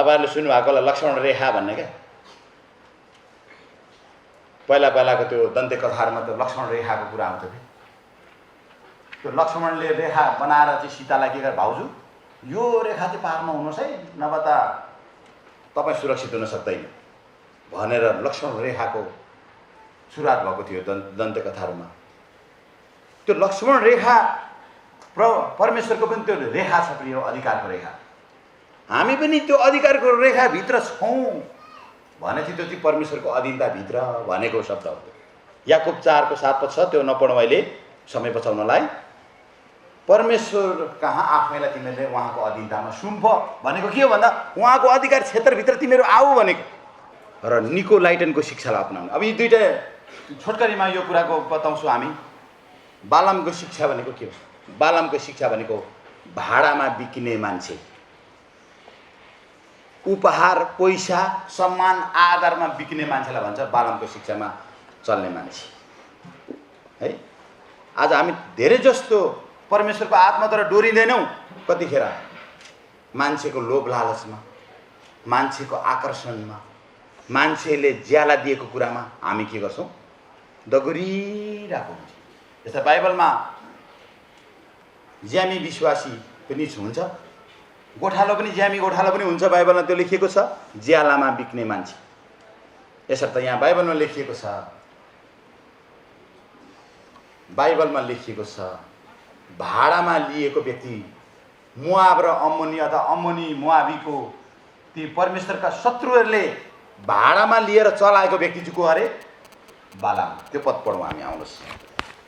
तपाईहरुले सुन्नुभएको होला लक्ष्मण रेखा भन्ने क्या। पहिलाको त्यो दन्ते कथाहरुमा त्यो लक्ष्मण रेखाको कुरा आउँथ्यो कि त्यो लक्ष्मणले रेखा बनाएर चाहिँ सीतालाई के गरे भाउजू यो रेखा चाहिँ पारमा हुनुहोस् है नभए त तपाई सुरक्षित हुन सक्दैन भनेर लक्ष्मण रेखाको सुरुवात भएको थियो दन्ते कथाहरुमा। त्यो लक्ष्मण रेखा परमेश्वरको पनि त्यो रेखा छ प्रिय अधिकारको रेखा। हामी पनि त्यो अधिकारको रेखा भित्र छौं भनेपछि त्यो चाहिँ परमेश्वरको अधीनता भित्र भनेको शब्द हो। याकुब 4 को 7 पद छ त्यो नपढौँ अहिले समय बचाउनलाई। परमेश्वर कहाँ आफैलाई तिमीले उहाँको अधीनतामा सुम्प भनेको के हो भन्दा उहाँको अधिकार क्षेत्रभित्र तिमीहरू आऊ भनेको र निको लाइटनको शिक्षालाई अपनाउनु। अब यी दुईटा छोटकरीमा यो कुराको बताउँछु हामी। बालामको शिक्षा भनेको के हो? बालामको शिक्षा भनेको भाडामा बिक्ने मान्छे, उपहार पैसा सम्मान आधारमा बिक्ने मान्छेलाई भन्छ बालामको शिक्षामा चल्ने मान्छे है। आज हामी धेरै जस्तो परमेश्वरको आत्माद्वारा डोरिँदैनौँ। कतिखेर मान्छेको लोभ लालचमा, मान्छेको आकर्षणमा, मान्छेले ज्याला दिएको कुरामा हामी के गर्छौं? दगुरिरहेको हुन्छ। यस्ता बाइबलमा ज्यामी विश्वासी पनि हुन्छ, गोठालो पनि ज्यामी गोठालो पनि हुन्छ। बाइबलमा त्यो लेखिएको छ ज्यालामा बिक्ने मान्छे। यसर्थ यहाँ बाइबलमा लेखिएको छ, बाइबलमा लेखिएको छ भाडामा लिएको व्यक्ति मोआब र अम्मोनी अथवा अम्मोनी मोआबीको ती परमेश्वरका शत्रुहरूले भाडामा लिएर चलाएको व्यक्ति चाहिँ को अरे? बालाम। त्यो पद पढौँ हामी, आउनुहोस्।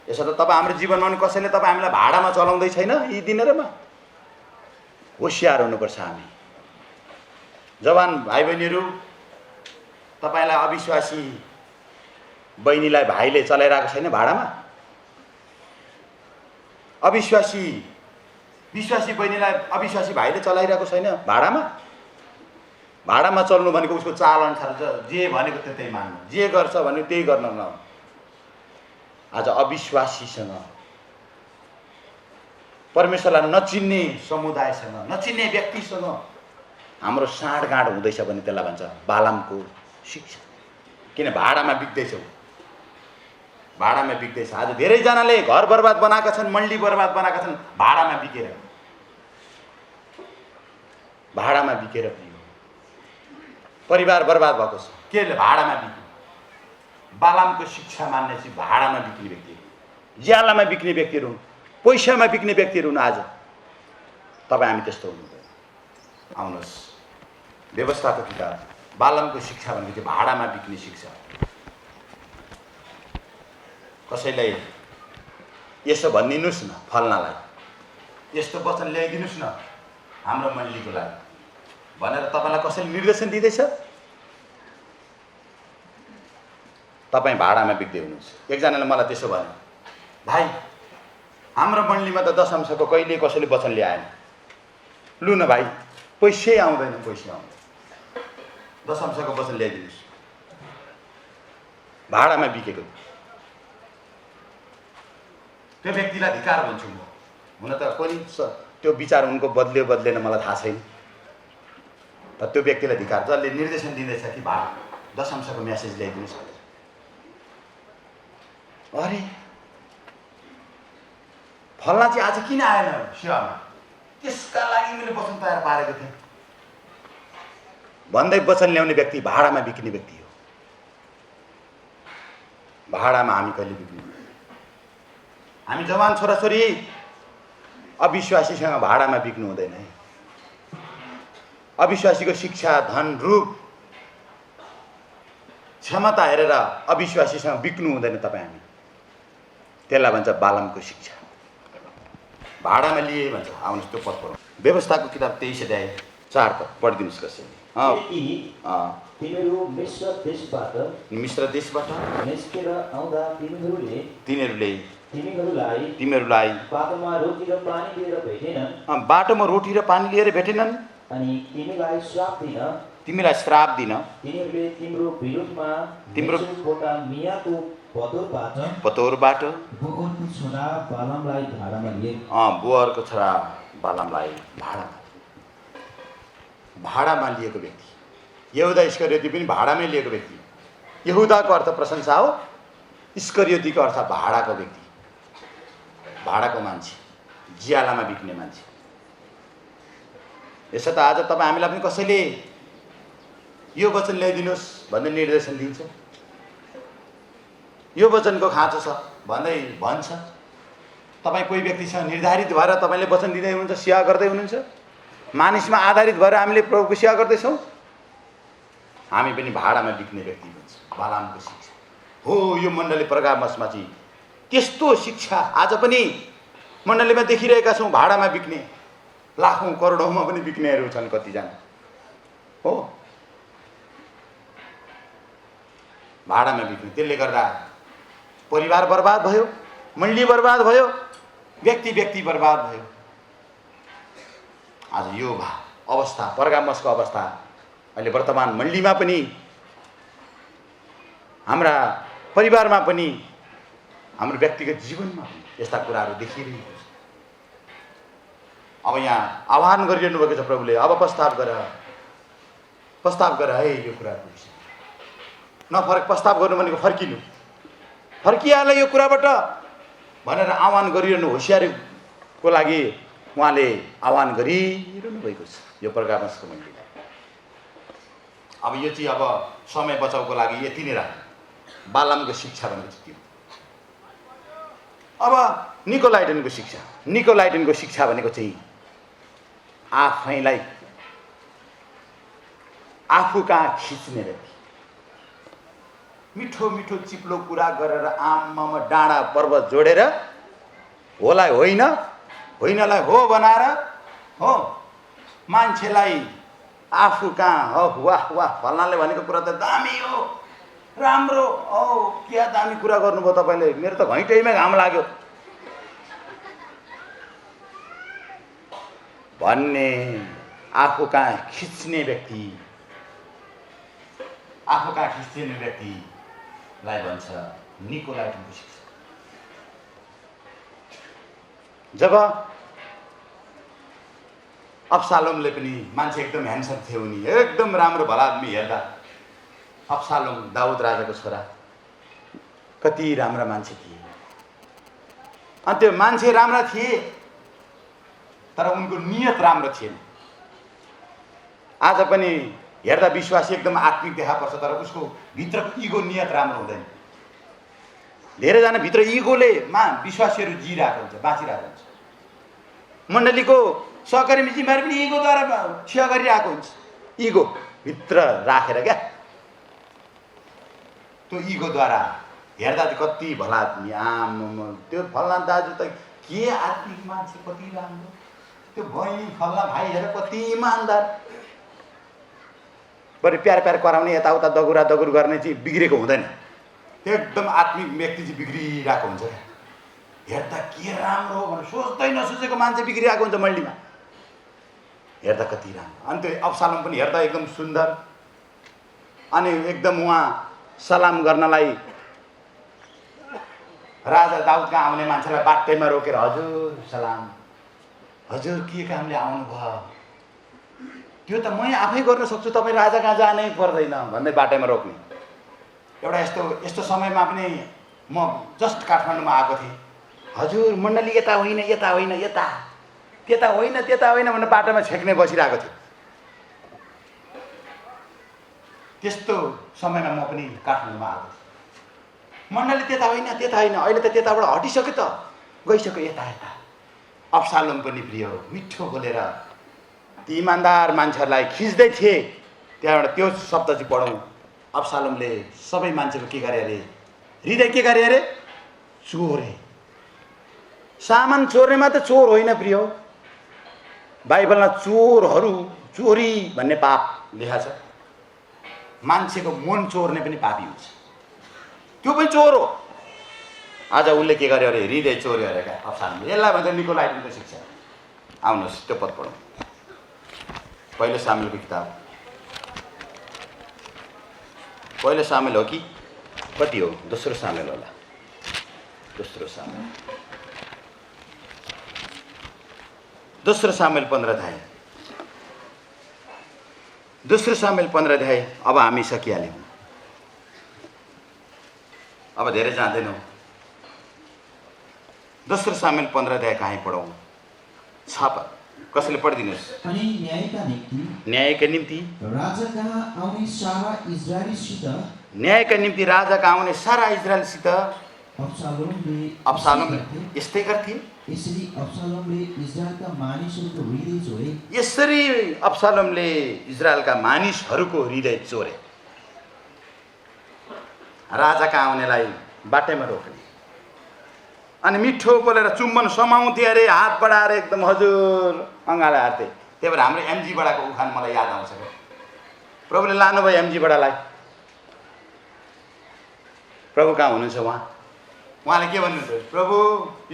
यसर्थ तपाईँ हाम्रो जीवनमा पनि कसैले तपाईँ हामीलाई भाडामा चलाउँदै छैन यी दिनहरुमा? होशियार हुनुपर्छ हामी। जवान भाइ बहिनीहरू, तपाईलाई अविश्वासी बहिनीलाई भाइले चलाइरहेको छैन भाडामा? विश्वासी बहिनीलाई अविश्वासी भाइले चलाइरहेको छैन भाडामा? भाडामा चल्नु भनेको उसको चाल अनुसार जे भनेको त्यतै मान्नु, जे गर्छ भने त्यही गर्न न। आज अविश्वासीसँग, परमेश्वरलाई नचिन्ने समुदायसँग, नचिन्ने व्यक्तिसँग हाम्रो साँडगाँड हुँदैछ भने त्यसलाई भन्छ बालामको शिक्षा। किन भाडामा बिक्दैछौ? भाडामा बिक्दैछ। आज धेरैजनाले घर बर्बाद बनाएका छन्, मण्डी बर्बाद बनाएका छन् भाडामा बिकेर। भाडामा बिकेर परिवार बर्बाद भएको छ। केले? भाडामा बिक्यो। बालामको शिक्षा मान्ने चाहिँ भाडामा बिक्ने व्यक्ति, ज्यालामा बिक्ने व्यक्तिहरू, पैसामा बिक्ने व्यक्तिहरू हुन्। आज तपाईँ हामी त्यस्तो हुनुहुँदैन। आउनुहोस्, व्यवस्थाको किताब बालामको शिक्षा भनेको चाहिँ भाडामा बिक्ने शिक्षा। कसैलाई यसो भनिदिनुस् न, फल्नालाई यस्तो वचन ल्याइदिनुस् न हाम्रो मण्डलीको लागि भनेर तपाईलाई कसैले निर्देशन दिँदैछ? तपाईँ भाडामा बिक्दै हुनुहुन्छ। एकजनाले मलाई त्यसो भन्यो, भाइ हाम्रो मण्डलीमा त दशंशको कहिले कसैले वचन ल्याएन। लु न भाइ, पैसै आउँदैन, पैसै आउँदैन, दशंशको वचन ल्याइदिनुहोस्। भाडामा बिकेको त्यो व्यक्तिलाई धिक्कार भन्छु म। हुन त कोही त्यो विचार उनको बदल्यो बदलेन मलाई थाहा छैन, तर त्यो व्यक्तिलाई धिक्कार, जसले निर्देशन दिँदैछ कि दशंशको मेसेज ल्याइदिनुहोस्। अरे फल्ना चाहिँ आज किन आएन सेवामा? त्यसका लागि मैले वचन तयार पारेको थिएँ भन्दै वचन ल्याउने व्यक्ति भाडामा बिक्ने व्यक्ति हो। भाडामा हामी कहिले बिक्ने? हामी जवान छोराछोरी अविश्वासीसँग भाडामा बिक्नु हुँदैन है। अविश्वासीको शिक्षा, धन, रूप, क्षमता हेरेर अविश्वासीसँग बिक्नु हुँदैन तपाईँ हामी। त्यसलाई भन्छ बालामको शिक्षा। भाडामा लिए भन्छ। आउनुहोस् त्यो पद पढौँ। व्यवस्थाको किताब 23 अध्याय 4 पद पढिदिनुहोस् कसैले। तिमीहरू मिश्र देशबाट निस्केर आउँदा तिमीहरूलाई बाटोमा रोटी र पानी लिएर भेटेनन् अनि तिमीलाई श्राप दिन तिनीहरूले तिम्रो विरोधमा मियाको पतोरबाट बोअरको छोरा बालामलाई भाडामा लिए। बोअरको छोरा बालामलाई भाडामा। भाडामा लिएको व्यक्ति। यहुदा इस्करियोती पनि भाडामै लिएको व्यक्ति। यहुदाको अर्थ प्रशंसा हो, इस्करियोतीको अर्थ भाडाको व्यक्ति, भाडाको मान्छे, ज्यालामा बिक्ने मान्छे। यसो त आज तपाईँ हामीलाई पनि कसैले यो वचन ल्याइदिनुहोस् भन्दै निर्देशन दिन्छ, यो वचनको खाँचो छ भन्दै भन्छ। तपाईँ कोही व्यक्तिसँग निर्धारित भएर तपाईँले वचन दिँदै हुनुहुन्छ, सेवा गर्दै हुनुहुन्छ, मानिसमा आधारित भएर हामीले प्रभुको सेवा गर्दैछौँ। हामी पनि भाडामा बिक्ने व्यक्ति भन्छ। बालामको शिक्षा हो यो मण्डली परगामसमा चाहिँ त्यस्तो शिक्षा आज पनि मण्डलीमा देखिरहेका छौँ। भाडामा बिक्ने, लाखौँ करोडौँमा पनि बिक्नेहरू छन् कतिजना हो, भाडामा बिक्ने। त्यसले गर्दा परिवार बर्बाद भयो, मण्डली बर्बाद भयो, व्यक्ति बर्बाद भयो। आज यो अवस्था, परगामसको अवस्था अहिले वर्तमान मण्डलीमा पनि, हाम्रा परिवारमा पनि, हाम्रो व्यक्तिगत जीवनमा पनि यस्ता कुराहरू देखिरहेको छ। अब यहाँ आह्वान गरिरहनु भएको छ प्रभुले, अब प्रस्ताव गर है यो कुराको विषय नफरक। प्रस्ताव गर्नु भनेको फर्किनु, फर्किहाल यो कुराबाट भनेर आह्वान गरिरहनु होसियारीको लागि उहाँले आह्वान गरिरहनु भएको छ यो परगामसको मण्डलीलाई। अब यो चाहिँ अब समय बचाउको लागि यति नै राख्नु। बालामको शिक्षा भनेको चाहिँ त्यो। अब निकोलाइटनको शिक्षा, निकोलाइटनको शिक्षा भनेको चाहिँ आफैलाई आफू कहाँ खिच्ने व्यक्ति, मिठो मिठो चिप्लो कुरा गरेर आमामा डाँडा पर्वत जोडेर होलाई होइन, होइनलाई हो बनाएर हो मान्छेलाई आफू कहाँ हो वाह वाह फल्नाले भनेको कुरा त दामी हो, राम्रो औ क्या दामी कुरा गर्नुभयो तपाईँले, मेरो त घैँटैमै घाम लाग्यो भन्ने आफू कहाँ खिच्ने व्यक्ति, आफू कहाँ खिच्ने व्यक्तिलाई भन्छ निकोलाइटनको शिक्षा। जब अब्सालोमले पनि मान्छे एकदम ह्यान्डसम थियो, उनी एकदम राम्रो भला आदमी हेर्दा, अब्सालोम दाउद राजाको छोरा कति राम्रा मान्छे थिए। अनि त्यो मान्छे राम्रा थिए तर उनको नियत राम्रो थिएन। आज पनि हेर्दा विश्वासी एकदम आत्मिक देखा पर्छ तर उसको भित्रको इगो नियत राम्रो हुँदैन। धेरैजना भित्र इगोले विश्वासीहरू जिरहेको हुन्छ, बाँचिरहेको हुन्छ। मण्डलीको सहकारी जिम्मेवारी पनि इगोद्वारा सेवा गरिरहेको हुन्छ, इगो भित्र राखेर क्या। त्यो इगोद्वारा हेर्दा चाहिँ कति भला आदमी, आमा त्यो फल्ना दाजु त के आत्मिक मान्छे, कति राम्रो, त्यो बहिनी फल्ना भाइ हेर कति इमान्दार, बरु प्यार प्यार कराउने यताउता दगुरा दगुर गर्ने चाहिँ बिग्रेको हुँदैन। एकदम आत्मिक व्यक्ति चाहिँ बिग्रिरहेको हुन्छ क्या। हेर्दा के राम्रो हो भनेर सोच्दै नसोचेको मान्छे बिग्रिरहेको हुन्छ मण्डलीमा, हेर्दा कति राम्रो। अनि त्यो अब्सालोम पनि हेर्दा एकदम सुन्दर, अनि एकदम उहाँ सलाम गर्नलाई राजा दाउदका आउने मान्छेलाई बाटैमा रोकेर हजुर सलाम, हजुर के कामले आउनुभयो, त्यो त मै आफै गर्न सक्छु, तपाईँ राजा कहाँ जानै पर्दैन भन्दै बाटैमा रोक्ने। एउटा यस्तो समयमा पनि म जस्ट काठमाडौँमा आएको थिएँ, हजुर मण्डली यता होइन यता होइन यता, त्यता होइन त्यता होइन भनेर बाटोमा छेक्ने बसिरहेको थियो। त्यस्तो समयमा म पनि काठमाडौँमा आएको थिएँ। मण्डली त्यता होइन त्यता होइन, अहिले त त्यताबाट हटिसक्यो त, गइसक्यो यता यता। अब्सालोम पनि प्रिय हो, मिठो बोलेर ती इमान्दार मान्छेहरूलाई खिच्दै थिए। त्यहाँबाट त्यो शब्द चाहिँ पढौँ, अब्सालोमले सबै मान्छेको के गरे अरे, हृदय के गरे अरे, चोरे। सामान चोर्ने मात्र चोर होइन प्रिय हो, बाइबलमा चोरहरू चोरी भन्ने पाप लेखा छ। मान्छेको मन चोर्ने पनि पापी हुन्छ, त्यो पनि चोर हो। आज उसले के गर्यो अरे, हृदय चोर्यो अरे क्या अब्सालोमले। यसलाई भन्छ निकोलाइटनको शिक्षा। आउनुहोस् त्यो पद पढौँ, पहिलो सामुएलको किताब, पहिलो सामुएल हो कि कति हो, दोस्रो सामुएल होला, दोस्रो सामुएल, दोस्रो सामुएल 15 अध्याय। दोस्रो सामेल 15 अध्याय अब हामी सकिहाल्यौँ, अब धेरै जाँदैनौँ। दोस्रो सामेल 15 अध्याय कहीँ पढौँ, 6 पद कसैले पढिदिनुहोस्। अनि न्यायका निम्ति न्यायका निम्ति राजा कहाँ आउने सारा इजरायलीसित न्यायका निम्ति राजाका आउने सारा इजरायलसित अब्सालोमले यस्तै गर्थे। यसरी अब्सालोमले इजरायलका मानिसहरूको हृदय चोरे। यसरी अब्सालोमले इजरायलका मानिसहरूको हृदय चोरे। राजाका आउनेलाई बाटैमा रोक्ने अनि मिठो बोलेर चुम्बन समाउँथे अरे, हात बढाएर एकदम हजुर अँगाले हार्थे। त्यही भएर हाम्रो एमजी बडाको उखान मलाई याद आउँछ क्या। प्रभुले लानुभयो एमजी बडालाई। प्रभु कहाँ हुनुहुन्छ उहाँले के भन्नुहुन्छ? प्रभु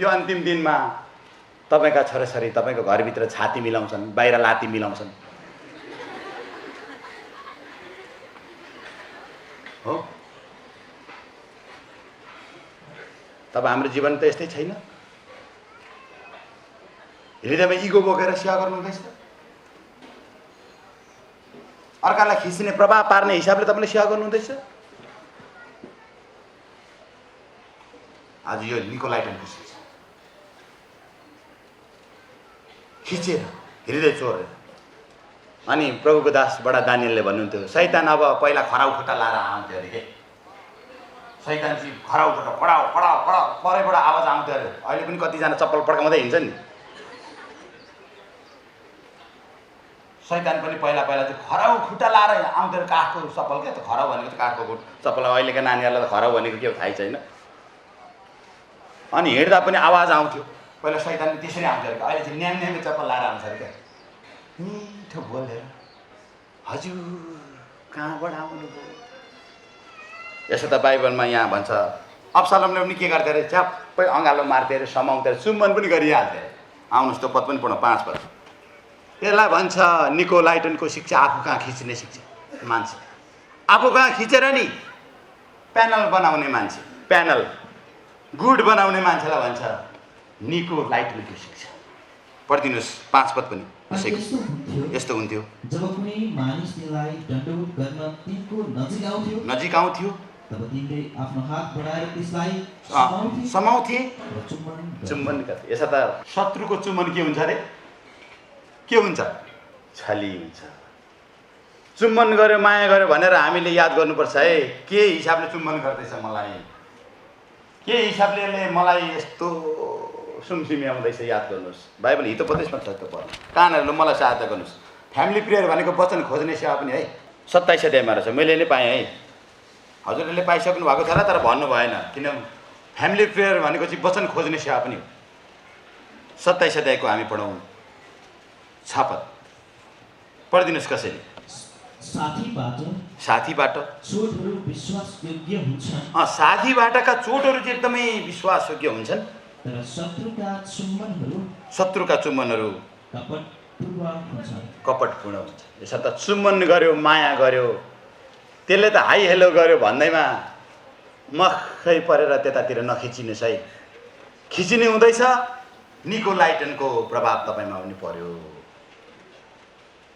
यो अन्तिम दिनमा तपाईँका छोराछोरी तपाईँको घरभित्र छाती मिलाउँछन्, बाहिर लाती मिलाउँछन्। हो तब हाम्रो जीवन त यस्तै छैन। हृदयमा इगो बोकेर सेवा गर्नु हुँदैछ। अर्कालाई खिच्ने प्रभाव पार्ने हिसाबले तपाईँले सेवा गर्नु हुँदैछ। आज यो निकोलाइटनको शिक्षा खिचेर हृदय चोरेर। अनि प्रभुको दास बडा दानियलले भन्नुहुन्थ्यो, शैतान अब पहिला खराउ खुट्टा लाएर आउँथ्यो अरे के। शैतान चाहिँ खराउ खुट्टा पडाउ पडाउ पडाउ परैबाट आवाज आउँथ्यो अरे। अहिले पनि कतिजना चप्पल पड्काउँदै हिँड्छ नि। शैतान पनि पहिला चाहिँ खराउ खुट्टा लाएर आउँथ्यो अरे। काठको चप्पल क्या त, खराउ भनेको त काठको चप्पल। अहिलेका नानीहरूलाई त खराउ भनेको के हो थाहै छैन। अनि हिँड्दा पनि आवाज आउँथ्यो। पहिला शैतान त्यसरी आउँथ्यो अरे। अहिले चाहिँ न्याम न्यामी चप्पल लाएर आउँछ अरे क्या। मिठो बोलेर हजुर कहाँबाट आउनुभयो। यसो त बाइबलमा यहाँ भन्छ अब्सालोमले पनि के गर्थ्यो अरे, च्याप्पै अँगालो मार्थ्यो अरे, समाउँथ्यो अरे, चुम्बन पनि गरिहाल्थ्यो अरे। आउनुहोस् त्यो पद पनि पढौँ 5 पद। त्यसलाई भन्छ निकोलाइटनको शिक्षा, आफू कहाँ खिच्ने शिक्षा। मान्छे आफू कहाँ खिचेर नि प्यानल बनाउने मान्छे, प्यानल गुड बनाउने मान्छेलाई भन्छ निकोलाइटनको शिक्षा। पढिदिनुहोस् 5 पद पनि। यस्तो हुन्थ्यो जब कुनै मानिस तिनलाई दण्डवत गर्न तिनको नजिक आउँथ्यो तब तिनले आफ्नो हात बढाएर त्यसलाई समाउँथे र चुम्बन गर्थे। यसो त शत्रुको चुम्बन के हुन्छ अरे? के हुन्छ? छली हुन्छ। चुम्बन गर्यो माया गर्यो भनेर हामीले याद गर्नुपर्छ है। के हिसाबले चुम्बन गर्दैछ मलाई, के हिसाबले मलाई यस्तो सुमसुमी आउँदैछ याद गर्नुहोस्। बाइबल हितोपदेशमा छ त्यो पढ्नु। कानहरूले मलाई सहायता गर्नुहोस्। फ्यामिली प्रेयर भनेको वचन खोज्ने सेवा पनि है। 27 अध्यायमा रहेछ। मैले नै पाएँ है। हजुरहरूले पाइसक्नु भएको छ र, तर भन्नु भएन। किन फ्यामिली प्रेयर भनेको चाहिँ वचन खोज्ने सेवा पनि हो। 27 अध्यायको हामी पढौँ 6 पद। पढिदिनुहोस् कसैले। साथीबाट चोटहरू विश्वासयोग्य हुन्छन्। साथीबाटका चोटहरू चाहिँ एकदमै विश्वासयोग्य हुन्छन्, तर शत्रुका चुम्बनहरू कपटपूर्ण हुन्छ। यसर्थ चुम्बन गर्यो माया गर्यो त्यसले त हाई हेलो गर्यो भन्दैमा मखै परेर त्यतातिर नखिचिनुहोस् है। खिचिने हुँदैछ निकोलाइटनको प्रभाव तपाईँमा पनि पर्यो।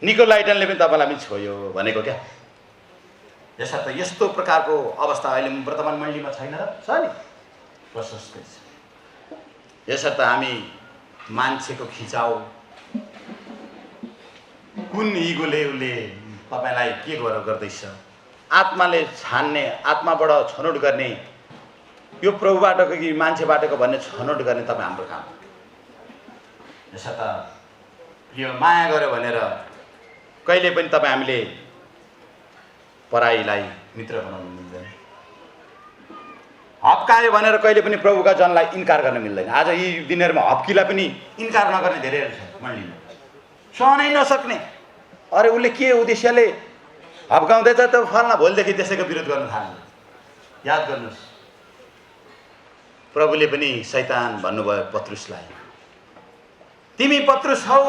निकोलाइटनले पनि तपाईँलाई पनि छोयो भनेको क्या। यसर्थ यस्तो प्रकारको अवस्था अहिले वर्तमान मण्डलीमा छैन र? छ नि, प्रशस्तै छ। यसर्थ हामी मान्छेको खिचाउ कुन इगोले उसले तपाईँलाई के गर्दैछ, आत्माले छान्ने, आत्माबाट छनौट गर्ने, यो प्रभुबाटको कि मान्छेबाटको भन्ने छनौट गर्ने तपाईँ हाम्रो काम। यसर्थ यो माया गर्यो भनेर कहिले पनि तपाईँ हामीले पराईलाई मित्र बनाउनु मिल्दैन। हप्कायो भनेर कहिले पनि प्रभुका जनलाई इन्कार गर्न मिल्दैन। आज यी दिनहरूमा हप्कीलाई पनि इन्कार नगर्ने धेरैहरू छ मण्डलीमा। सहनै नसक्ने, अरे उसले के उद्देश्यले हप्काउँदैछ त फल्ना, भोलिदेखि त्यसैको विरोध गर्न थाल्नु। याद गर्नुहोस्, प्रभुले पनि शैतान भन्नुभयो पत्रुसलाई, तिमी पत्रुस हौ,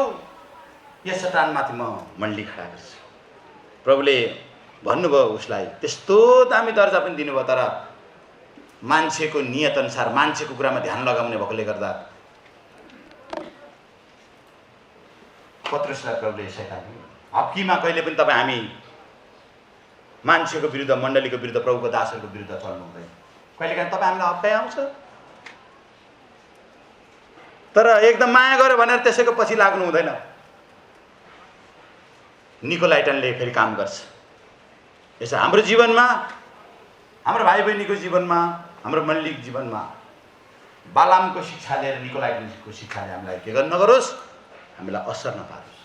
यस चट्टानमाथि म मण्डली खडा गर्छु। प्रभुले भन्नुभयो उसलाई, त्यस्तो दामी दर्जा पनि दिनुभयो, तर मान्छेको नियत अनुसार मान्छेको कुरामा ध्यान लगाउने भएकोले गर्दा पत्रुसलाई प्रभुले शैतान हप्कीमा कहिले पनि तपाईँ हामी मान्छेको विरुद्ध, मण्डलीको विरुद्ध, प्रभुको दासहरूको विरुद्ध चल्नु हुँदैन। कहिलेकाहीँ तपाईँ हामीलाई हप्काइ आउँछ, तर एकदम माया गर्यो भनेर त्यसैको पछि लाग्नु हुँदैन। निकोलाइटनले फेरि काम गर्छ। यसो हाम्रो जीवनमा, हाम्रो भाइ बहिनीको जीवनमा, हाम्रो मण्डलीको जीवनमा बालामको शिक्षा लिएर निकोलाइटनको शिक्षाले हामीलाई के गर्नु नगरोस्, हामीलाई असर नपारोस्।